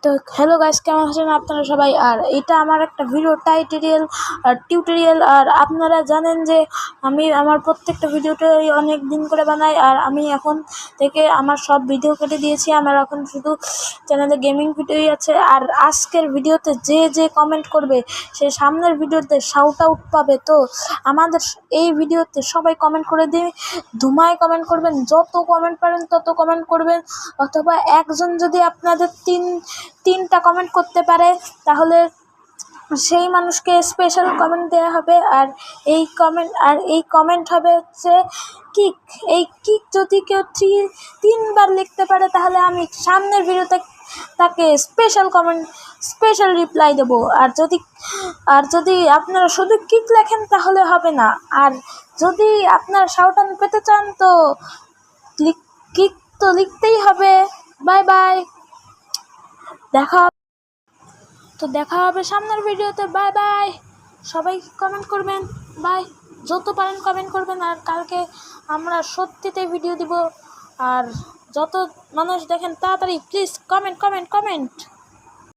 তো hello guys, কেমন আছেন আপনারা সবাই? আর এটা আমার একটা ভিডিও টিউটোরিয়াল। আর আপনারা জানেন যে আমি আমার প্রত্যেকটা ভিডিওটাই অনেক দিন করে বানাই। আর আমি এখন থেকে আমার সব ভিডিও কেটে দিয়েছি, আমার এখন শুধু চ্যানেলে গেমিং ভিডিওই আছে। আর আজকের ভিডিওতে যে কমেন্ট করবে সে সামনের ভিডিওতে শাউট আউট পাবে। তো আমাদের এই ভিডিওতে সবাই কমেন্ট করে দিয়ে ধুমায় কমেন্ট করবেন, যত কমেন্ট পারেন তত কমেন্ট করবেন। অথবা একজন যদি আপনাদের তিনটা কমেন্ট করতে পারে তাহলে সেই মানুষকে স্পেশাল কমেন্ট দেওয়া হবে। আর এই কমেন্ট হবে হচ্ছে কিক। এই কিক যদি কেউ তিনবার লিখতে পারে তাহলে আমি সামনের ভিডিওতে তাকে স্পেশাল রিপ্লাই দেবো। আর যদি আপনারা শুধু কিক লেখেন তাহলে হবে না। আর যদি আপনারা শাউট আউট পেতে চান তো কিক তো লিখতেই হবে। বাই বাই, দেখা হবে সামনের ভিডিওতে। বাই বাই, সবাই কমেন্ট করবেন। বাই, যত পারেন কমেন্ট করবেন। আর কালকে আমরা সত্যিতে ভিডিও দিব। আর যত মানুষ দেখেন তাড়াতাড়ি প্লিজ কমেন্ট।